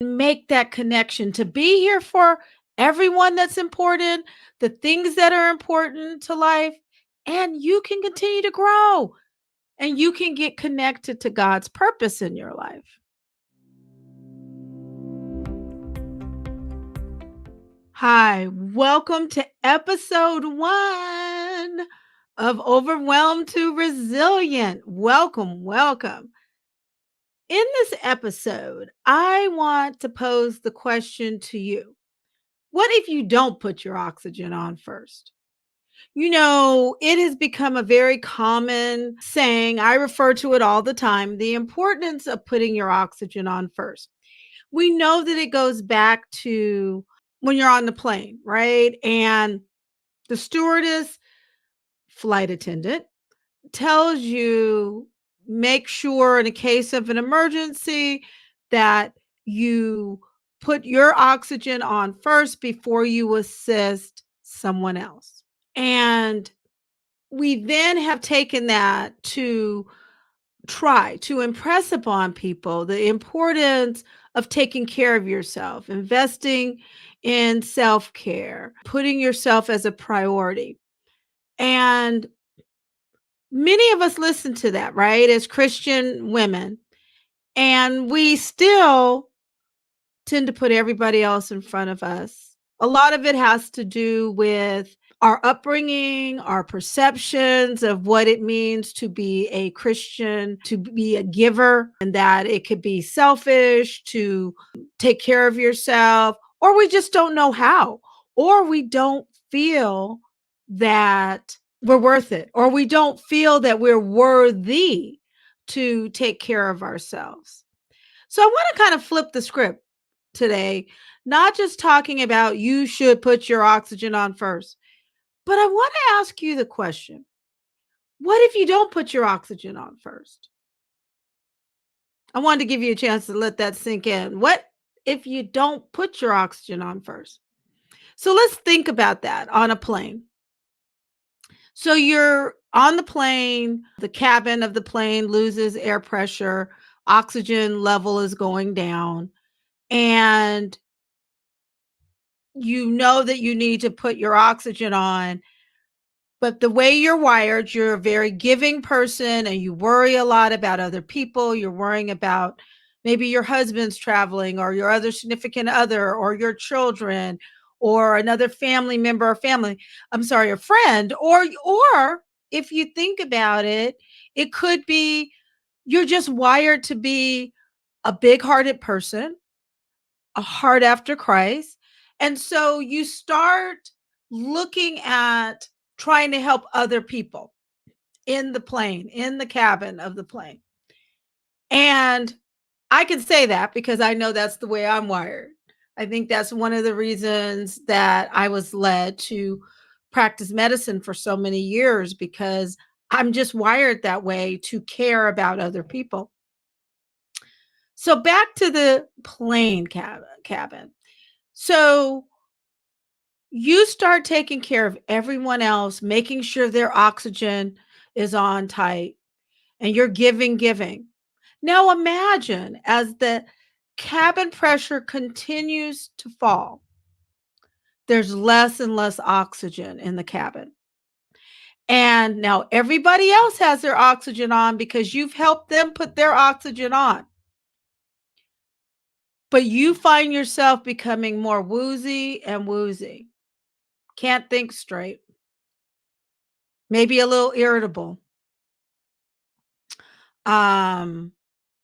make that connection to be here for everyone that's important, the things that are important to life, and you can continue to grow and you can get connected to God's purpose in your life. Hi, welcome to episode 1 of Overwhelmed to Resilient. Welcome, welcome. In this episode, I want to pose the question to you. What if you don't put your oxygen on first? It has become a very common saying. I refer to it all the time, the importance of putting your oxygen on first. We know that it goes back to when you're on the plane, right? And the stewardess, flight attendant, tells you make sure in a case of an emergency that you put your oxygen on first before you assist someone else. And we then have taken that to try to impress upon people the importance of taking care of yourself, investing in self care, putting yourself as a priority. And many of us listen to that, right? As Christian women. And we still tend to put everybody else in front of us. A lot of it has to do with our upbringing, our perceptions of what it means to be a Christian, to be a giver, and that it could be selfish to take care of yourself, or we just don't know how, or we don't feel that we're worth it, or we don't feel that we're worthy to take care of ourselves. So I want to kind of flip the script today, not just talking about you should put your oxygen on first, but I want to ask you the question, what if you don't put your oxygen on first? I wanted to give you a chance to let that sink in. What if you don't put your oxygen on first? So let's think about that on a plane. So you're on the plane, the cabin of the plane loses air pressure, oxygen level is going down, and you know that you need to put your oxygen on. But the way you're wired, you're a very giving person and you worry a lot about other people. You're worrying about maybe your husband's traveling or your other significant other or your children or another family member or a friend. Or if you think about it, it could be you're just wired to be a big-hearted person, a heart after Christ. And so you start looking at trying to help other people in the plane, in the cabin of the plane. And I can say that because I know that's the way I'm wired. I think that's one of the reasons that I was led to practice medicine for so many years because I'm just wired that way to care about other people. So back to the plane cabin. So you start taking care of everyone else, making sure their oxygen is on tight, and you're giving. Now imagine as the cabin pressure continues to fall, there's less and less oxygen in the cabin. And now everybody else has their oxygen on because you've helped them put their oxygen on. But you find yourself becoming more woozy and woozy. Can't think straight. Maybe a little irritable. Um,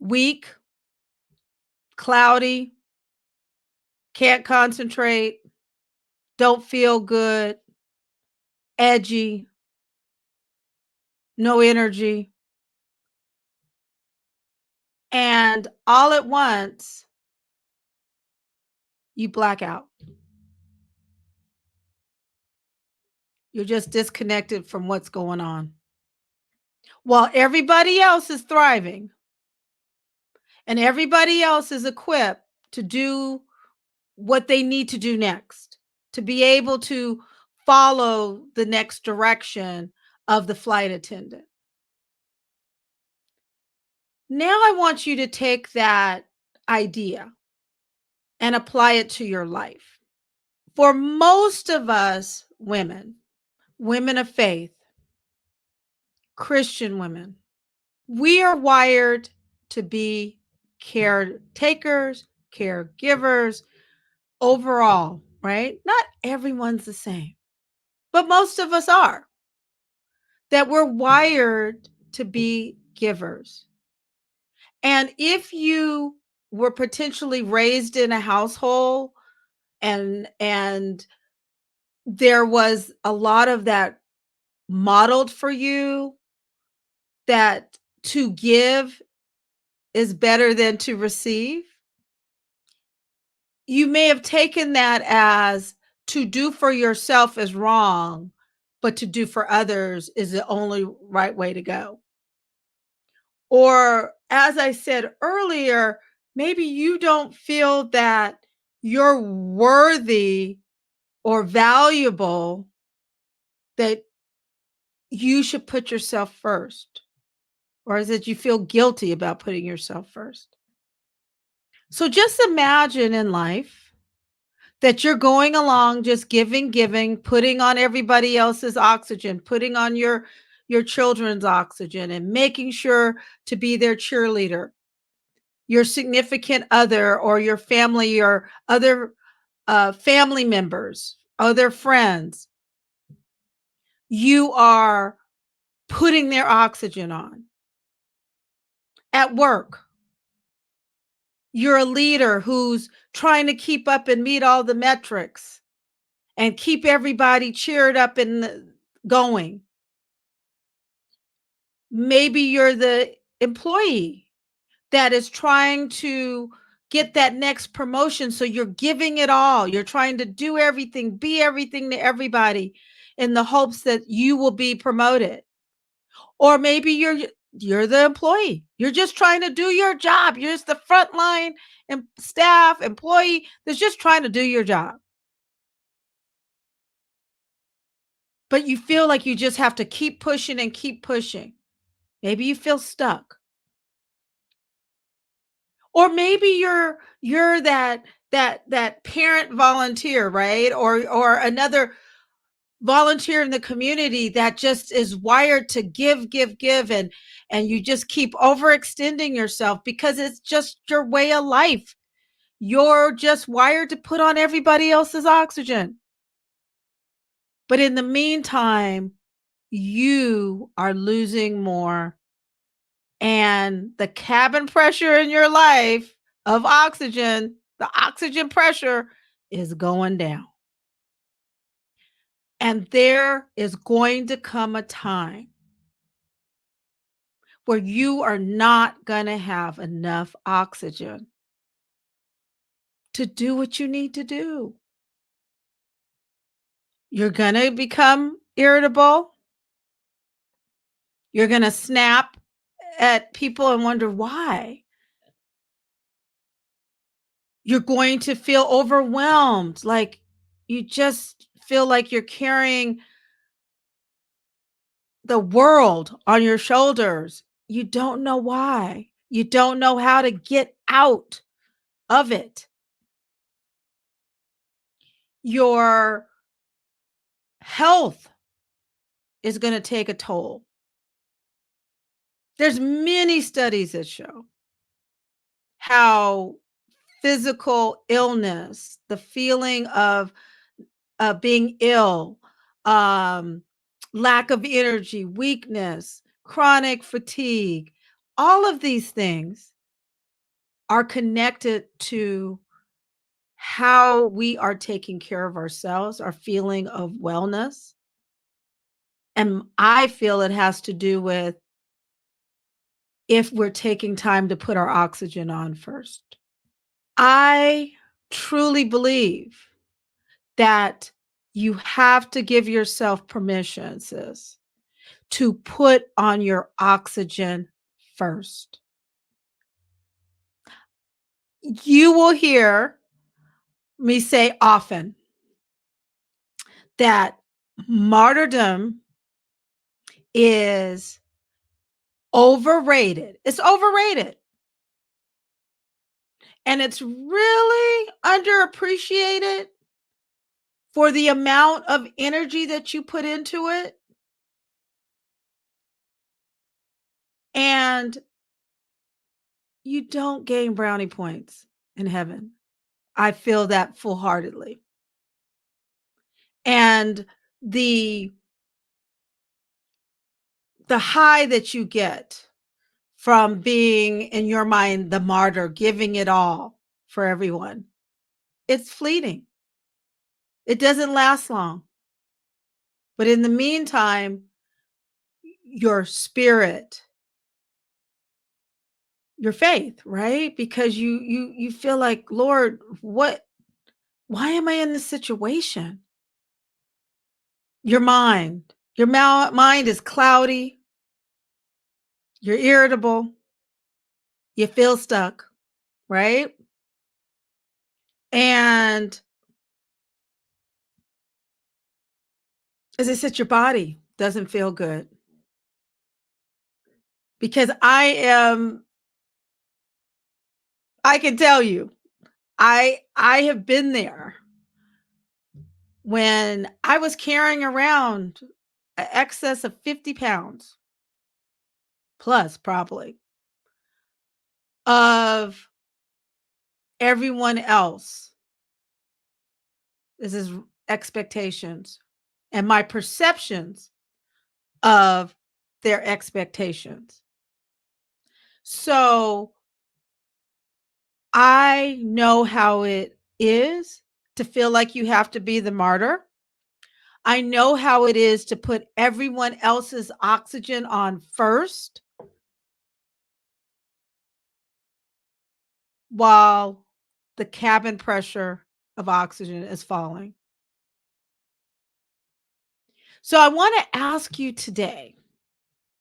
Weak, cloudy, can't concentrate, don't feel good, edgy, no energy. And all at once, you black out. You're just disconnected from what's going on. While everybody else is thriving and everybody else is equipped to do what they need to do next, to be able to follow the next direction of the flight attendant. Now I want you to take that idea and apply it to your life. For most of us women, women of faith, Christian women, we are wired to be caretakers, caregivers overall, right? Not everyone's the same, but most of us are. That we're wired to be givers. And if you were potentially raised in a household and there was a lot of that modeled for you, that to give is better than to receive, you may have taken that as to do for yourself is wrong, but to do for others is the only right way to go. Or, as I said earlier, maybe you don't feel that you're worthy or valuable, that you should put yourself first, or is it you feel guilty about putting yourself first? So just imagine in life that you're going along just giving, giving, putting on everybody else's oxygen, putting on your children's oxygen and making sure to be their cheerleader, your significant other or your family or other family members, other friends. You are putting their oxygen on. At work, you're a leader who's trying to keep up and meet all the metrics and keep everybody cheered up and going. Maybe you're the employee that is trying to get that next promotion. So you're giving it all. You're trying to do everything, be everything to everybody in the hopes that you will be promoted. Or maybe you're the employee. You're just trying to do your job. You're just the frontline and staff employee that's just trying to do your job. But you feel like you just have to keep pushing and keep pushing. Maybe you feel stuck. Or maybe you're that parent volunteer, right? Or another volunteer in the community that just is wired to give, give, give, and you just keep overextending yourself because it's just your way of life. You're just wired to put on everybody else's oxygen. But in the meantime, you are losing more, and the cabin pressure in your life of oxygen, the oxygen pressure is going down. And there is going to come a time where you are not going to have enough oxygen to do what you need to do. You're going to become irritable. You're going to snap at people and wonder why. You're going to feel overwhelmed, like you just feel like you're carrying the world on your shoulders. You don't know why. You don't know how to get out of it. Your health is going to take a toll. There's many studies that show how physical illness, the feeling of being ill, um, lack of energy, weakness, chronic fatigue, all of these things are connected to how we are taking care of ourselves, our feeling of wellness. And I feel it has to do with if we're taking time to put our oxygen on first. I truly believe that you have to give yourself permission, sis, to put on your oxygen first. You will hear me say often that martyrdom is overrated. It's overrated. And it's really underappreciated for the amount of energy that you put into it. And you don't gain brownie points in heaven. I feel that full heartedly. And the the high that you get from being in your mind the martyr, giving it all for everyone, it's fleeting. It doesn't last long. But in the meantime, your spirit, your faith, right? Because you feel like, Lord, what why am I in this situation? Your mind is cloudy, you're irritable, you feel stuck, right? And as I said, your body doesn't feel good because I can tell you, I have been there when I was carrying around an excess of 50 pounds plus probably of everyone else. This is expectations and my perceptions of their expectations. So I know how it is to feel like you have to be the martyr. I know how it is to put everyone else's oxygen on first while the cabin pressure of oxygen is falling. So I want to ask you today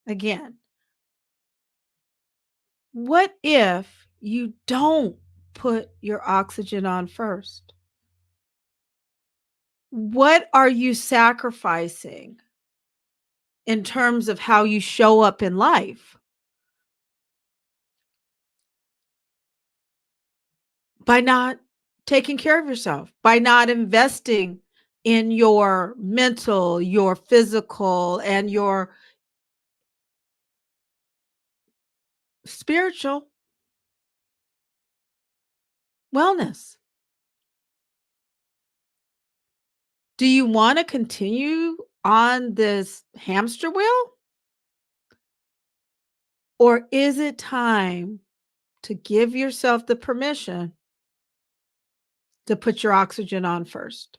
again, what if you don't put your oxygen on first? What are you sacrificing in terms of how you show up in life by not taking care of yourself, by not investing in your mental, your physical, and your spiritual wellness? Do you want to continue on this hamster wheel? Or is it time to give yourself the permission to put your oxygen on first?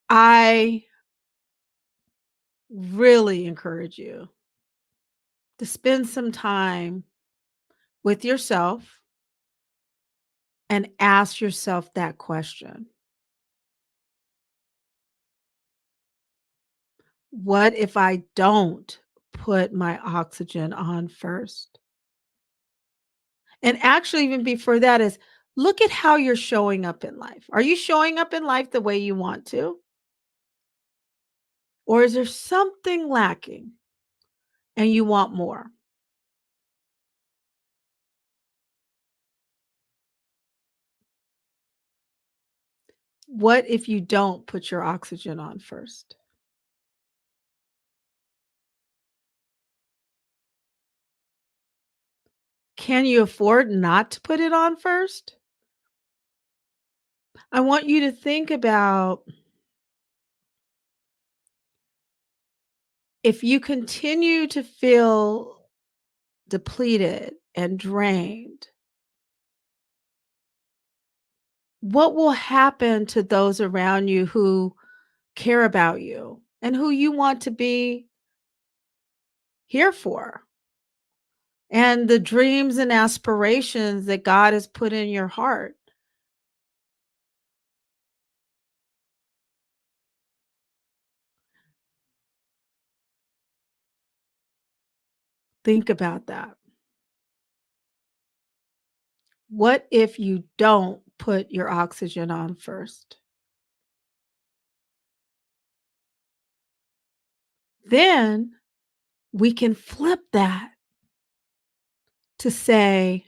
I really encourage you to spend some time with yourself and ask yourself that question. What if I don't put my oxygen on first? And actually, even before that, is look at how you're showing up in life. Are you showing up in life the way you want to? Or is there something lacking and you want more? What if you don't put your oxygen on first? Can you afford not to put it on first? I want you to think about if you continue to feel depleted and drained, what will happen to those around you who care about you and who you want to be here for? And the dreams and aspirations that God has put in your heart. Think about that. What if you don't put your oxygen on first? Then we can flip that to say,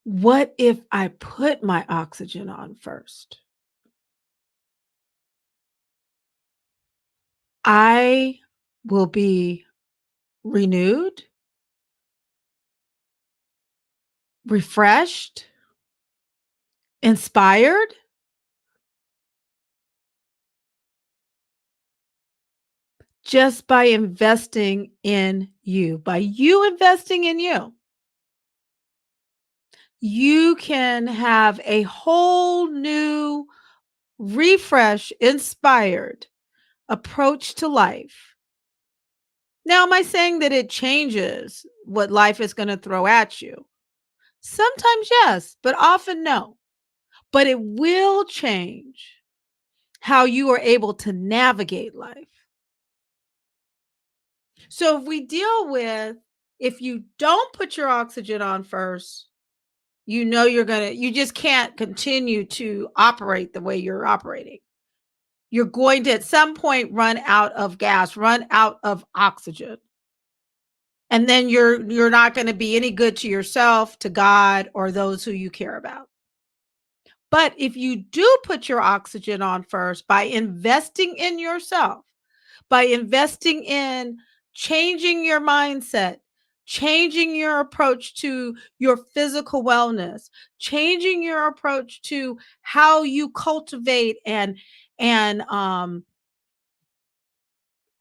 what if I put my oxygen on first? I will be renewed, refreshed, inspired just by investing in you. By you investing in you, you can have a whole new, refresh, inspired approach to life. Now, am I saying that it changes what life is going to throw at you? Sometimes yes, but often no. But it will change how you are able to navigate life. So if we deal with, if you don't put your oxygen on first, you just can't continue to operate the way you're operating. You're going to at some point run out of gas, run out of oxygen. And then you're not going to be any good to yourself, to God, or those who you care about. But if you do put your oxygen on first by investing in yourself, by investing in changing your mindset, changing your approach to your physical wellness, changing your approach to how you cultivate and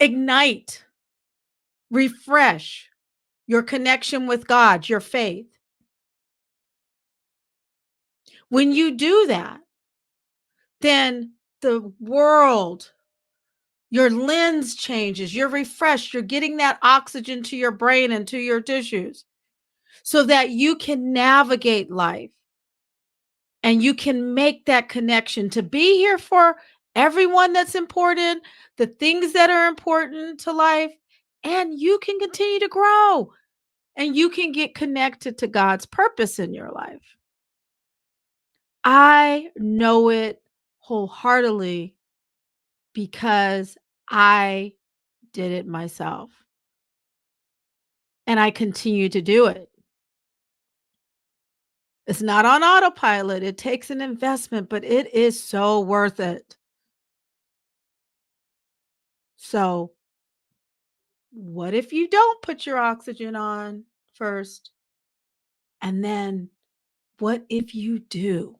ignite, refresh your connection with God, your faith. When you do that, then the world, your lens changes, you're refreshed, you're getting that oxygen to your brain and to your tissues so that you can navigate life and you can make that connection to be here for everyone that's important, the things that are important to life, and you can continue to grow and you can get connected to God's purpose in your life. I know it wholeheartedly because I did it myself and I continue to do it. It's not on autopilot. It takes an investment, but it is so worth it. So, what if you don't put your oxygen on first? And then what if you do?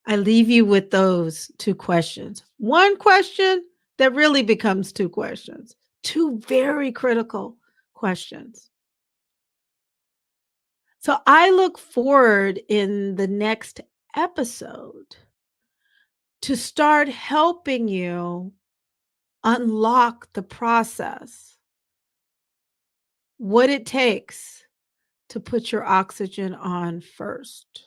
I leave you with those two questions. One question that really becomes two questions, two very critical questions. So I look forward in the next episode to start helping you unlock the process, what it takes to put your oxygen on first.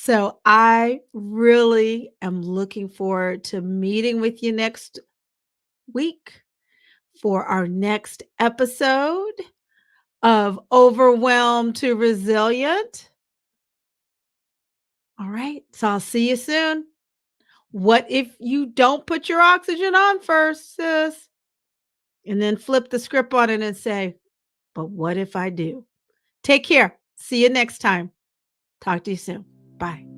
So I really am looking forward to meeting with you next week for our next episode of Overwhelmed to Resilient. All right. So I'll see you soon. What if you don't put your oxygen on first, sis? And then flip the script on it and say, but what if I do? Take care. See you next time. Talk to you soon. Bye.